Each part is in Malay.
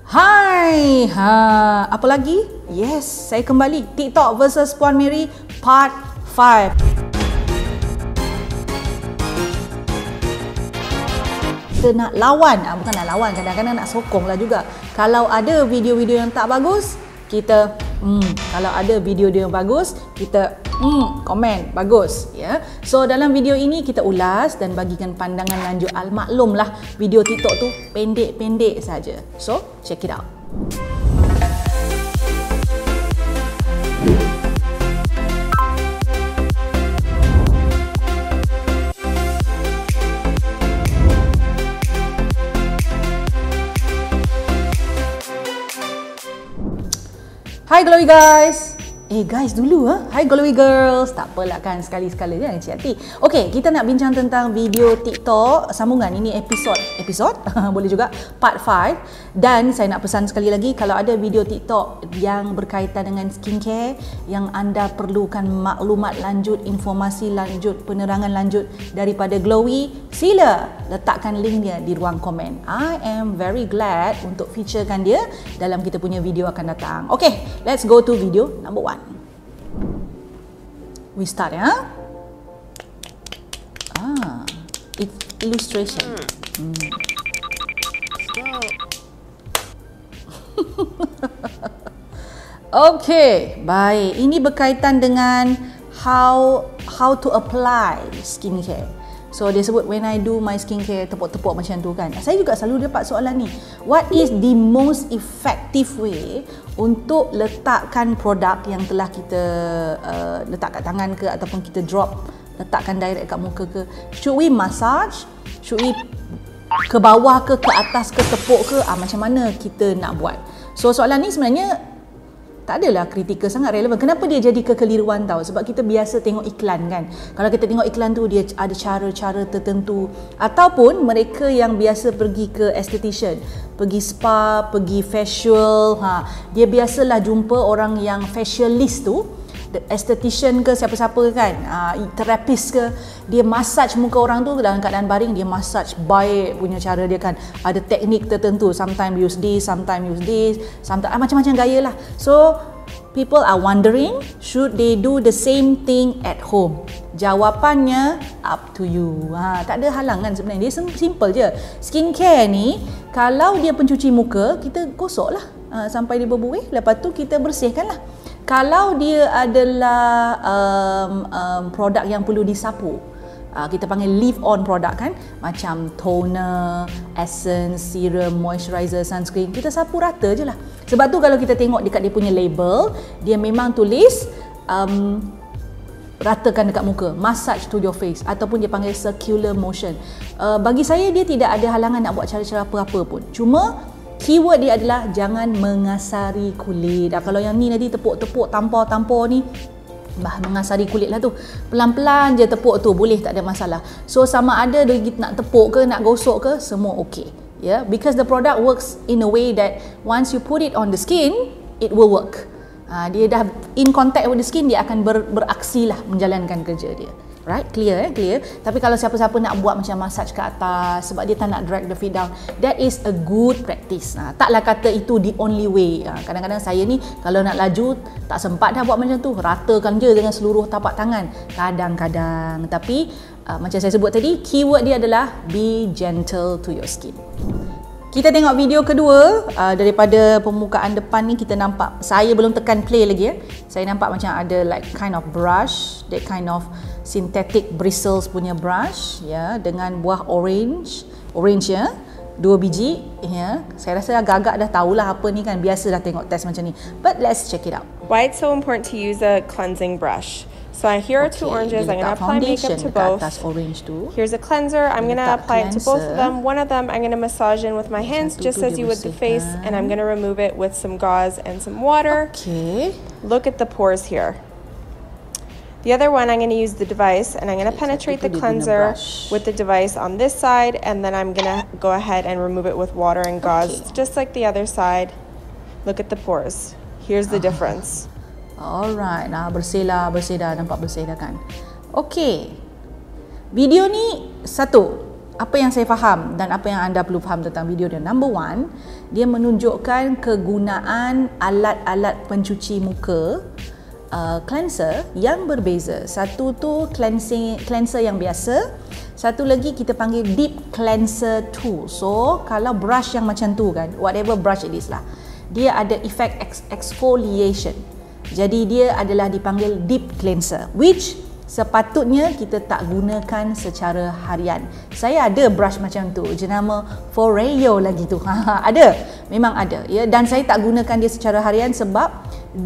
Hai, apa lagi? Yes, saya kembali. TikTok versus Puan Mary Part 5. Kita nak lawan, bukan nak lawan, kadang-kadang nak sokong lah juga. Kalau ada video-video yang tak bagus, kita kalau ada video yang bagus, kita komen bagus, ya. So dalam video ini kita ulas dan bagikan pandangan lanjut. Maklumlah video TikTok tu pendek-pendek saja. So check it out. Hi Glowy guys. Guys dulu Hi Glowy girls. Tak apalah kan, sekali-sekala jangan kecil hati. Okey, kita nak bincang tentang video TikTok sambungan. Ini episod boleh juga part 5. Dan saya nak pesan sekali lagi, kalau ada video TikTok yang berkaitan dengan skincare yang anda perlukan maklumat lanjut, informasi lanjut, penerangan lanjut daripada Glowy, sila letakkan linknya di ruang komen. I am very glad untuk featurekan dia dalam kita punya video akan datang. Okay, let's go to video number 1. We start illustration. Okay, baik. Ini berkaitan dengan how to apply skincare. So dia sebut when I do my skincare, tepuk-tepuk macam tu kan. Saya juga selalu dapat soalan ni. What is the most effective way untuk letakkan produk yang telah kita letak kat tangan ke, ataupun kita drop, letakkan direct kat muka ke? Should we massage? Should we ke bawah ke atas ke, tepuk ke? Macam mana kita nak buat? So soalan ni sebenarnya tak adalah kritikal, sangat relevan. Kenapa dia jadi kekeliruan tahu? Sebab kita biasa tengok iklan kan. Kalau kita tengok iklan tu, dia ada cara-cara tertentu. Ataupun mereka yang biasa pergi ke esthetician, pergi spa, pergi facial, dia biasalah jumpa orang yang facialist tu, esthetician ke siapa-siapa kan, terapis ke, dia massage muka orang tu dalam keadaan baring, dia massage baik punya cara dia kan, ada teknik tertentu, sometimes use this, sometimes use this, sometimes macam-macam gaya lah. So people are wondering, should they do the same thing at home? Jawapannya up to you. Tak ada halangan sebenarnya, dia simple je. Skincare ni, kalau dia pencuci muka, kita gosok lah sampai dia berbuih, lepas tu kita bersihkan lah. Kalau dia adalah produk yang perlu disapu, kita panggil leave on produk kan, macam toner, essence, serum, moisturizer, sunscreen, kita sapu rata je lah. Sebab tu kalau kita tengok dekat dia punya label, dia memang tulis ratakan dekat muka, massage to your face, ataupun dia panggil circular motion. Bagi saya dia tidak ada halangan nak buat cara-cara apa-apa pun. Cuma keyword dia adalah jangan mengasari kulit. Kalau yang ni tadi tepuk-tepuk, tampar-tampar ni, mengasari kulit lah tu. Pelan-pelan je tepuk tu, boleh, tak ada masalah. So sama ada nak tepuk ke, nak gosok ke, semua okey. Yeah, because the product works in a way that once you put it on the skin, it will work. Dia dah in contact with the skin, dia akan beraksi lah menjalankan kerja dia. Right? Clear clear. Tapi kalau siapa-siapa nak buat macam massage ke atas sebab dia tak nak drag the feet down, that is a good practice. Taklah kata itu the only way. Kadang-kadang saya ni kalau nak laju tak sempat dah buat macam tu, ratakan je dengan seluruh tapak tangan kadang-kadang. Tapi macam saya sebut tadi, keyword dia adalah be gentle to your skin. Kita tengok video kedua. Daripada pembukaan depan ni kita nampak, saya belum tekan play lagi saya nampak macam ada like kind of brush, that kind of synthetic bristles punya brush dengan buah orange ya, 2 biji ya. Saya rasa agak-agak dah tahulah apa ni kan, biasa dah tengok test macam ni. But let's check it out. Why it's so important to use a cleansing brush. So here are 2 oranges. I'm going to apply makeup to both. Here's a cleanser. I'm going to apply it to both of them. One of them I'm going to massage in with my hands just as you would the face, and I'm going to remove it with some gauze and some water. Okay. Look at the pores here. The other one I'm going to use the device, and I'm going to penetrate the cleanser with the device on this side, and then I'm going to go ahead and remove it with water and gauze, just like the other side. Look at the pores. Here's the difference. Alright, bersih dah, nampak bersih dah kan. Okay, video ni satu, apa yang saya faham dan apa yang anda perlu faham tentang video dia. Number one, dia menunjukkan kegunaan alat-alat pencuci muka cleanser yang berbeza. Satu tu cleanser yang biasa, satu lagi kita panggil deep cleanser tool. So kalau brush yang macam tu kan, whatever brush it is lah, dia ada efek exfoliation. Jadi dia adalah dipanggil deep cleanser, which sepatutnya kita tak gunakan secara harian. Saya ada brush macam tu, jenama Foreo lagi tu. Ada, memang ada ya, dan saya tak gunakan dia secara harian sebab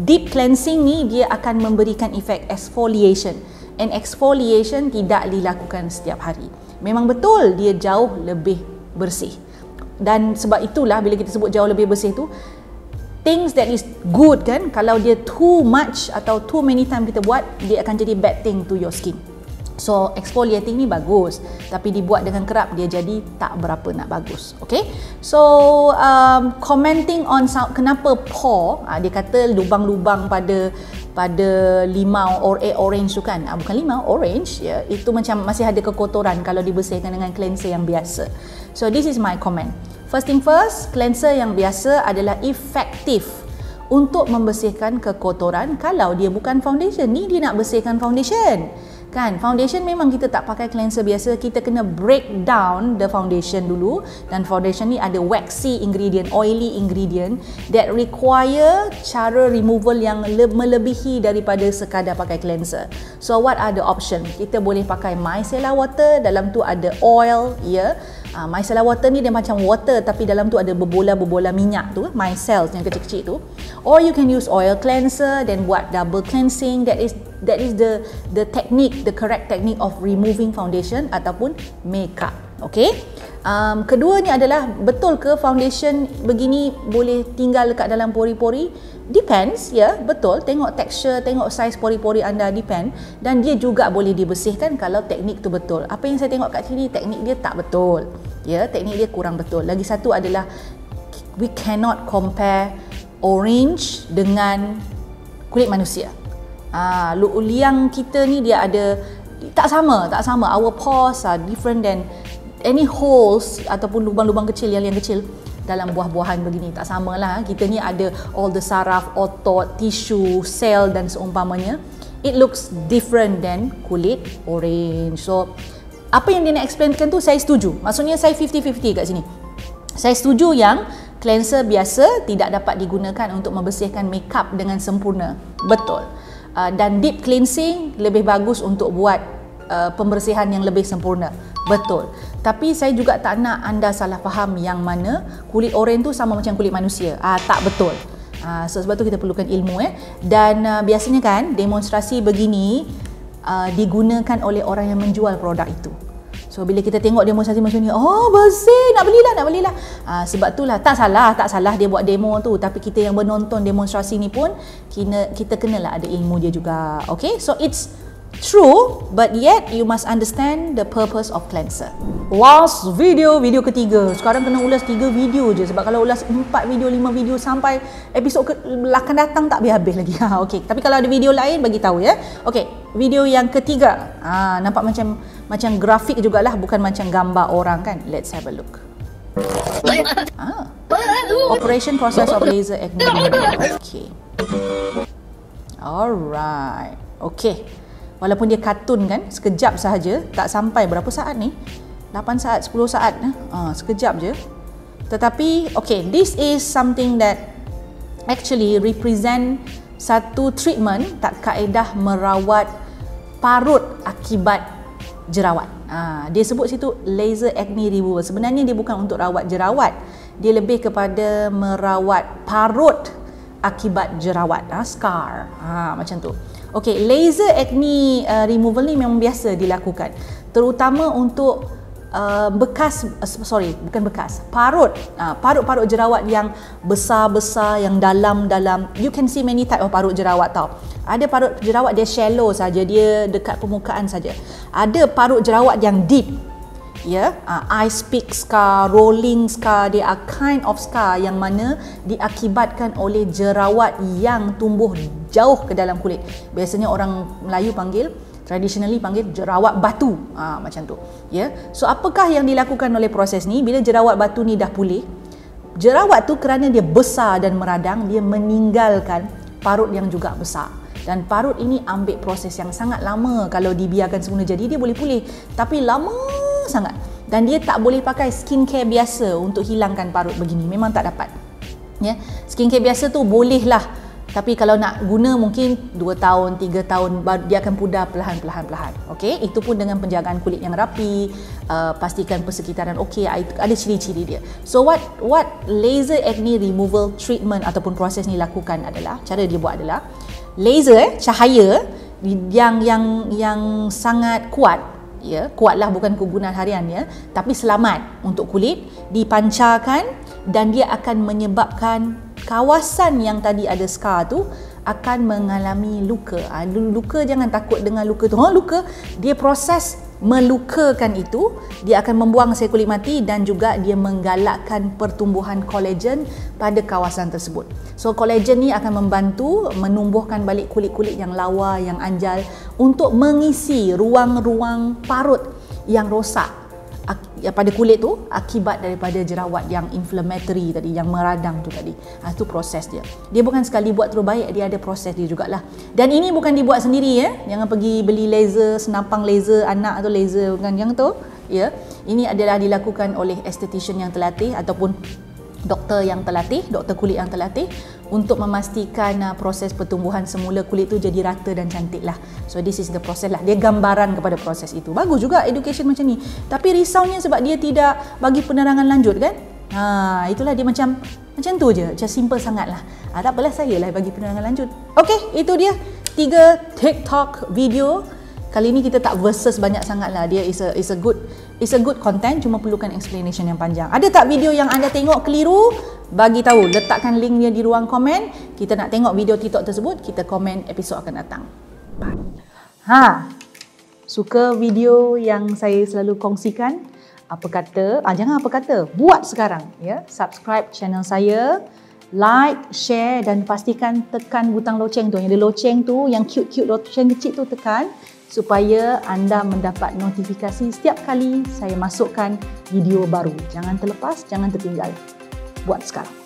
deep cleansing ni dia akan memberikan efek exfoliation, and exfoliation tidak dilakukan setiap hari. Memang betul dia jauh lebih bersih, dan sebab itulah bila kita sebut jauh lebih bersih tu, things that is good kan, kalau dia too much atau too many time kita buat, dia akan jadi bad thing to your skin. So exfoliating ni bagus, tapi dibuat dengan kerap dia jadi tak berapa nak bagus. Okay, so commenting on kenapa pore, dia kata lubang-lubang pada limau orange tu kan, bukan limau, orange ya, itu macam masih ada kekotoran kalau dibersihkan dengan cleanser yang biasa. So this is my comment. First thing first, cleanser yang biasa adalah efektif untuk membersihkan kekotoran kalau dia bukan foundation. Ni dia nak bersihkan foundation kan. Foundation memang kita tak pakai cleanser biasa, kita kena break down the foundation dulu, dan foundation ni ada waxy ingredient, oily ingredient that require cara removal yang melebihi daripada sekadar pakai cleanser. So what are the option? Kita boleh pakai micellar water, dalam tu ada oil ya. Micellar water ni dia macam water tapi dalam tu ada berbola-berbola minyak tu, micelles yang kecil-kecil tu. Or you can use oil cleanser, then buat double cleansing. That is the technique, the correct technique of removing foundation ataupun makeup. Okay. Keduanya adalah, betul ke foundation begini boleh tinggal dekat dalam pori-pori? Depends ya, betul. Tengok texture, tengok size pori-pori anda, depend. Dan dia juga boleh dibersihkan kalau teknik tu betul. Apa yang saya tengok kat sini, teknik dia tak betul ya, teknik dia kurang betul. Lagi satu adalah we cannot compare orange dengan kulit manusia. Liang kita ni dia ada tak sama. Our pores are different than any holes ataupun lubang-lubang kecil yang kecil dalam buah-buahan begini, tak samalah. Kita ni ada all the saraf, otot, tisu, sel dan seumpamanya. It looks different than kulit orange. So apa yang dia nak explainkan tu saya setuju. Maksudnya saya 50-50 kat sini. Saya setuju yang cleanser biasa tidak dapat digunakan untuk membersihkan makeup dengan sempurna. Betul. Dan deep cleansing lebih bagus untuk buat pembersihan yang lebih sempurna. Betul. Tapi saya juga tak nak anda salah faham yang mana kulit oren tu sama macam kulit manusia. Tak betul. So sebab tu kita perlukan ilmu Dan biasanya kan demonstrasi begini digunakan oleh orang yang menjual produk itu. So bila kita tengok demonstrasi macam ni, oh bersih, nak belilah. Sebab itulah tak salah dia buat demo tu, tapi kita yang menonton demonstrasi ni pun kita kenalah ada ilmu dia juga. Okay, so it's true, but yet you must understand the purpose of cleanser. Last video ketiga. Sekarang kena ulas 3 video je, sebab kalau ulas 4 video, 5 video sampai episod akan datang tak habis lagi. Okay, tapi kalau ada video lain bagi tahu ya. Okay, video yang ketiga. Nampak macam grafik jugalah, bukan macam gambar orang kan. Let's have a look. Operation process of laser acne removal. Okay. Alright. Okay. Walaupun dia kartun kan, sekejap sahaja, tak sampai berapa saat ni? 8 saat, 10 saat. Sekejap je. Tetapi, okay, this is something that actually represent satu treatment tak kaedah merawat parut akibat jerawat. Dia sebut situ laser acne removal. Sebenarnya dia bukan untuk rawat jerawat. Dia lebih kepada merawat parut akibat jerawat, scar. Macam tu. Okey, laser acne removal ni memang biasa dilakukan, terutama untuk parut-parut jerawat yang besar-besar, yang dalam-dalam. You can see many type of parut jerawat tau. Ada parut jerawat dia shallow saja, dia dekat permukaan saja. Ada parut jerawat yang deep. Ice pick scar, rolling scar, they are kind of scar yang mana diakibatkan oleh jerawat yang tumbuh jauh ke dalam kulit. Biasanya orang Melayu panggil Traditionally panggil jerawat batu. Macam tu. Ya. So apakah yang dilakukan oleh proses ni? Bila jerawat batu ni dah pulih, jerawat tu kerana dia besar dan meradang, dia meninggalkan parut yang juga besar. Dan parut ini ambil proses yang sangat lama. Kalau dibiarkan semula jadi, dia boleh pulih. Tapi lama sangat. Dan dia tak boleh pakai skincare biasa untuk hilangkan parut begini. Memang tak dapat. Ya, skincare biasa tu bolehlah. Tapi kalau nak guna mungkin 2 tahun, 3 tahun dia akan pudar perlahan-lahan. Okey, itu pun dengan penjagaan kulit yang rapi, pastikan persekitaran okey, ada ciri-ciri dia. So what laser acne removal treatment ataupun proses ni lakukan adalah, cara dia buat adalah laser cahaya yang sangat kuat, ya, kuatlah bukan kegunaan harian ya, tapi selamat untuk kulit dipancarkan dan dia akan menyebabkan kawasan yang tadi ada scar tu akan mengalami luka. Luka, jangan takut dengan luka tu. Luka, dia proses melukakan itu, dia akan membuang sel kulit mati dan juga dia menggalakkan pertumbuhan kolagen pada kawasan tersebut. So kolagen ni akan membantu menumbuhkan balik kulit-kulit yang lawa, yang anjal untuk mengisi ruang-ruang parut yang rosak pada kulit tu akibat daripada jerawat yang inflammatory tadi, yang meradang tu tadi. Itu proses dia. Dia bukan sekali buat terus baik, dia ada proses dia jugalah. Dan ini bukan dibuat sendiri ya. Jangan pergi beli laser, senapang laser anak atau laser bukan yang tu, ya. Ini adalah dilakukan oleh esthetician yang terlatih ataupun doktor yang terlatih, doktor kulit yang terlatih untuk memastikan proses pertumbuhan semula kulit tu jadi rata dan cantik lah. So this is the process lah. Dia gambaran kepada proses itu. Bagus juga education macam ni. Tapi risaunya sebab dia tidak bagi penerangan lanjut kan? Itulah dia macam tu je. Macam simple sangat lah. Tak apalah, saya lah bagi penerangan lanjut. Okay, itu dia 3 TikTok video. Kali ni kita tak versus banyak sangat lah. Dia is a good content, cuma perlukan explanation yang panjang. Ada tak video yang anda tengok keliru? Bagi tahu, letakkan linknya di ruang komen. Kita nak tengok video TikTok tersebut, kita komen episod akan datang. Bye. Suka video yang saya selalu kongsikan? Apa kata? Jangan apa kata, buat sekarang ya. Subscribe channel saya, like, share dan pastikan tekan butang loceng tu. Yang ada loceng tu, yang cute-cute loceng kecil tu tekan supaya anda mendapat notifikasi setiap kali saya masukkan video baru. Jangan terlepas, jangan tertinggal. Buat sekarang.